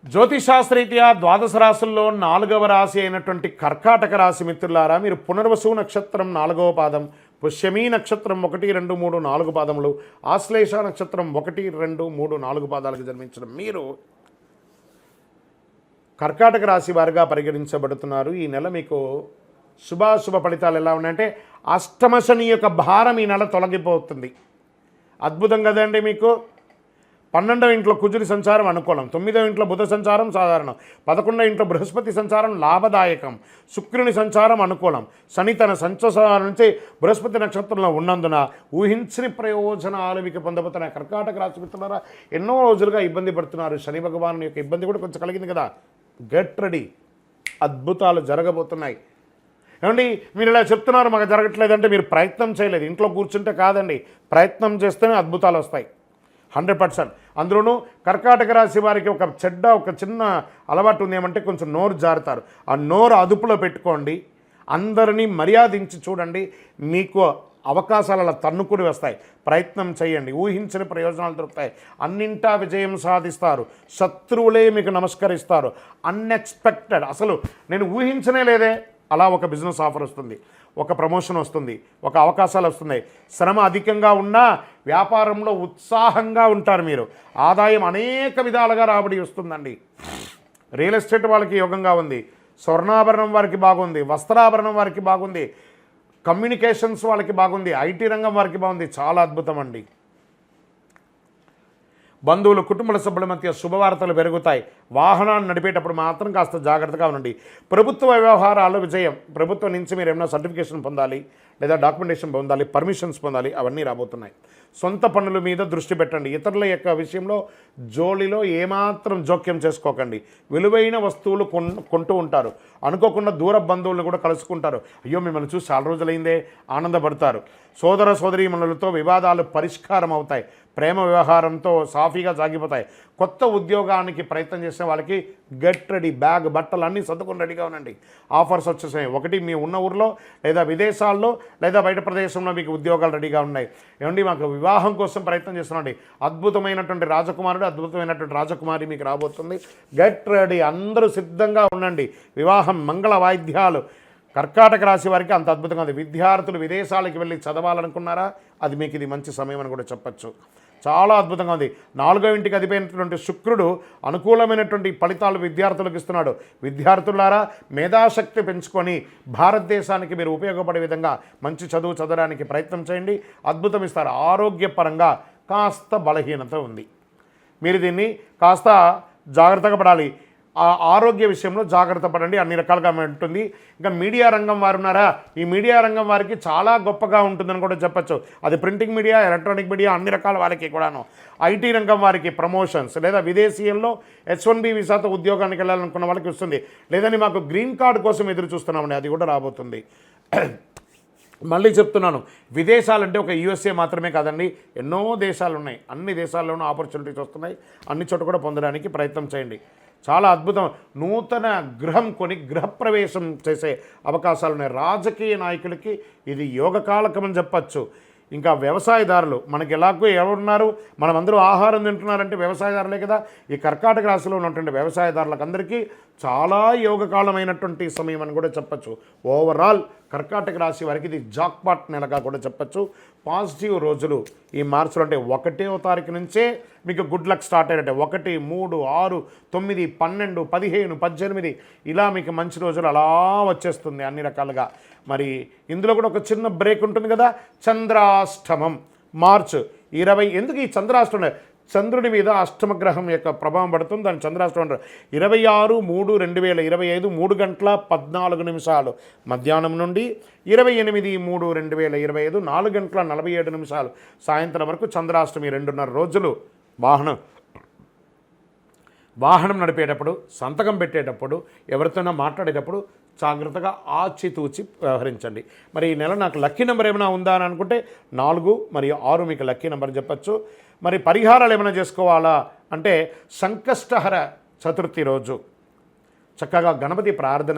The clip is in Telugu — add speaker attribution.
Speaker 1: జ్యోతిషాస్త్రరీత్యా ద్వాదశ రాశుల్లో 4వ రాశి అయినటువంటి కర్కాటక రాశి మిత్రులారా, మీరు పునర్వసు నక్షత్రం 4వ పాదం, పుష్యమీ నక్షత్రం 1, 2, 3, 4 పాదములు, ఆశ్లేష నక్షత్రం 1, 2, 3, 4 పాదాలకు జన్మించిన మీరు కర్కాటక రాశి వారిగా పరిగణించబడుతున్నారు. ఈ నెల మీకు శుభాశుభ ఫలితాలు ఎలా ఉన్నాయంటే, అష్టమ శని యొక్క భారం ఈ నెల తొలగిపోతుంది. అద్భుతం కదండి. మీకు 12వ ఇంట్లో కుజుడి సంచారం అనుకూలం, 9వ ఇంట్లో బుధ సంచారం సాధారణం, 11వ ఇంట్లో బృహస్పతి సంచారం లాభదాయకం, శుక్రుని సంచారం అనుకూలం. శని తన సంచారం నుంచి బృహస్పతి నక్షత్రంలో ఉన్నందున ఊహించని ప్రయోజనాలు మీకు పొందబోతున్న కర్కాటక రాశి మిత్రులారా, ఎన్నో రోజులుగా ఇబ్బంది పడుతున్నారు. శని భగవాను యొక్క ఇబ్బంది కూడా కొంచెం కలిగింది కదా. గెట్ రెడీ, అద్భుతాలు జరగబోతున్నాయి. ఏమండి, మీరు ఇలా చెప్తున్నారు మాకు జరగట్లేదంటే మీరు ప్రయత్నం చేయలేదు. ఇంట్లో కూర్చుంటే కాదండి, ప్రయత్నం చేస్తేనే అద్భుతాలు వస్తాయి 100%. అందులోనూ కర్కాటక రాశి వారికి ఒక చిన్న అలవాటు ఉంది. ఏమంటే కొంచెం నోరు జారుతారు. ఆ నోరు అదుపులో పెట్టుకోండి. అందరినీ మర్యాదించి చూడండి. మీకు అవకాశాలు అలా తన్నుకుని వస్తాయి. ప్రయత్నం చేయండి, ఊహించని ప్రయోజనాలు దొరుకుతాయి. అన్నింటా విజయం సాధిస్తారు. శత్రువులే మీకు నమస్కరిస్తారు. అన్ఎక్స్పెక్టెడ్, అసలు నేను ఊహించనే లేదే, అలా ఒక బిజినెస్ ఆఫర్ వస్తుంది, ఒక ప్రమోషన్ వస్తుంది, ఒక అవకాశాలు వస్తున్నాయి. శ్రమ అధికంగా ఉన్నా వ్యాపారంలో ఉత్సాహంగా ఉంటారు. మీరు ఆదాయం అనేక విధాలుగా రాబడి వస్తుందండి. రియల్ ఎస్టేట్ వాళ్ళకి యోగంగా ఉంది, స్వర్ణాభరణం వారికి బాగుంది, వస్త్రాభరణం వారికి బాగుంది, కమ్యూనికేషన్స్ వాళ్ళకి బాగుంది, ఐటీ రంగం వారికి బాగుంది. చాలా అద్భుతం అండి. బంధువులు, కుటుంబ సభ్యుల మధ్య శుభవార్తలు పెరుగుతాయి. వాహనాన్ని నడిపేటప్పుడు మాత్రం కాస్త జాగ్రత్తగా ఉండండి. ప్రభుత్వ వ్యవహారాలు విజయం. ప్రభుత్వం నుంచి మీరు ఏమైనా సర్టిఫికేషన్ పొందాలి, లేదా డాక్యుమెంటేషన్ పొందాలి, పర్మిషన్స్ పొందాలి, అవన్నీ రాబోతున్నాయి. సొంత పనుల మీద దృష్టి పెట్టండి. ఇతరుల యొక్క విషయంలో జోలిలో ఏమాత్రం జోక్యం చేసుకోకండి. విలువైన వస్తువులు కొంటూ ఉంటారు. అనుకోకుండా దూర బంధువులను కూడా కలుసుకుంటారు. అయ్యో మిమ్మల్ని చూసి చాలా రోజులైందే, ఆనందపడతారు. సోదర సోదరీమణులతో వివాదాలు పరిష్కారం అవుతాయి. ప్రేమ వ్యవహారంతో సాఫీగా సాగిపోతాయి. కొత్త ఉద్యోగానికి ప్రయత్నం చేసే వాళ్ళకి గెట్ రెడీ, బ్యాగ్, బట్టలు అన్నీ సర్దుకొని రెడీగా ఉండండి. ఆఫర్స్ వచ్చేసాయి. ఒకటి మీ ఉన్న ఊరిలో లేదా విదేశాల్లో లేదా బయట ప్రదేశంలో మీకు ఉద్యోగాలు రెడీగా ఉన్నాయి. ఏమండి, మాకు వివాహం కోసం ప్రయత్నం చేస్తున్నాండి. అద్భుతమైనటువంటి రాజకుమారుడు, అద్భుతమైనటువంటి రాజకుమారి మీకు రాబోతుంది. గెట్ రెడీ, అందరూ సిద్ధంగా ఉండండి. వివాహం, మంగళ వాయిద్యాలు. కర్కాటక రాశి వారికి అంత అద్భుతంగా ఉంది. విద్యార్థులు విదేశాలకు వెళ్ళి చదవాలనుకున్నారా, అది మీకు ఇది మంచి సమయం అని కూడా చెప్పచ్చు. చాలా అద్భుతంగా ఉంది. 4వ ఇంటికి అధిపైనటువంటి శుక్రుడు అనుకూలమైనటువంటి ఫలితాలు విద్యార్థులకు ఇస్తున్నాడు. విద్యార్థులారా, మేధాశక్తి పెంచుకొని భారతదేశానికి మీరు ఉపయోగపడే విధంగా మంచి చదువు చదవడానికి ప్రయత్నం చేయండి. అద్భుతం ఇస్తారు. ఆరోగ్యపరంగా కాస్త బలహీనత ఉంది. మీరు దీన్ని కాస్త జాగ్రత్తగా పడాలి. ఆ ఆరోగ్య విషయంలో జాగ్రత్త పడండి. అన్ని రకాలుగా ఉంటుంది. ఇంకా మీడియా రంగం వారు ఉన్నారా, ఈ మీడియా రంగం వారికి చాలా గొప్పగా ఉంటుందని కూడా చెప్పచ్చు. అది ప్రింటింగ్ మీడియా, ఎలక్ట్రానిక్ మీడియా, అన్ని రకాల వారికి కూడాను. ఐటీ రంగం వారికి ప్రమోషన్స్, లేదా విదేశీయంలో H1B వీసాతో ఉద్యోగానికి వెళ్ళాలనుకున్న వాళ్ళకి వస్తుంది. లేదని మాకు గ్రీన్ కార్డు కోసం ఎదురు చూస్తున్నామండి, అది కూడా రాబోతుంది. మళ్ళీ చెప్తున్నాను, విదేశాలంటే ఒక USA మాత్రమే కాదండి, ఎన్నో దేశాలు ఉన్నాయి. అన్ని దేశాల్లోనూ ఆపర్చునిటీస్ వస్తున్నాయి. అన్ని చోట కూడా పొందడానికి ప్రయత్నం చేయండి. చాలా అద్భుతం. నూతన గృహం కొని గృహప్రవేశం చేసే అవకాశాలు ఉన్నాయి. రాజకీయ నాయకులకి ఇది యోగకాలకం అని చెప్పచ్చు. ఇంకా వ్యవసాయదారులు, మనకి ఎలాగో ఎవరున్నారు, మనమందరూ ఆహారం తింటున్నారంటే వ్యవసాయదారులే కదా. ఈ కర్కాటక రాశిలో ఉన్నటువంటి వ్యవసాయదారులకు అందరికీ చాలా యోగకాలమైనటువంటి సమయం అని కూడా చెప్పచ్చు. ఓవరాల్ కర్కాటక రాశి వారికి ఇది జాక్పాట్ నెలగా కూడా చెప్పచ్చు. పాజిటివ్ రోజులు ఈ మార్చిలో, అంటే 1వ తారీఖు నుంచే మీకు గుడ్ లక్ స్టార్ట్ అయినట్టే. 1, 3, 6, 9, 12, 15, 18 ఇలా మీకు మంచి రోజులు అలా వచ్చేస్తుంది అన్ని రకాలుగా. మరి ఇందులో కూడా ఒక చిన్న బ్రేక్ ఉంటుంది కదా. చంద్రాష్టమం మార్చ్ 20. ఎందుకు ఈ చంద్రాష్టమం? చంద్రుడి మీద అష్టమ గ్రహం యొక్క ప్రభావం పడుతుంది. దాని చంద్రాష్టమం అంటారు. 26/3/2025 3 గంటల 14 నిమిషాలు మధ్యాహ్నం నుండి 28/3/2025 4 గంటల 47 నిమిషాలు సాయంత్రం వరకు చంద్రాష్టమి. 2.5 రోజులు వాహనం నడిపేటప్పుడు, సంతకం పెట్టేటప్పుడు, ఎవరితోనో మాట్లాడేటప్పుడు జాగ్రత్తగా ఆచితూచి వ్యవహరించండి. మరి ఈ నెల నాకు లక్కీ నెంబర్ ఏమైనా ఉందా అని అనుకుంటే 4 మరియు 6 మీకు లక్కీ నెంబర్ చెప్పచ్చు. మరి పరిహారాలు ఏమైనా చేసుకోవాలా అంటే, సంకష్టహర చతుర్థి రోజు చక్కగా గణపతి ప్రార్థన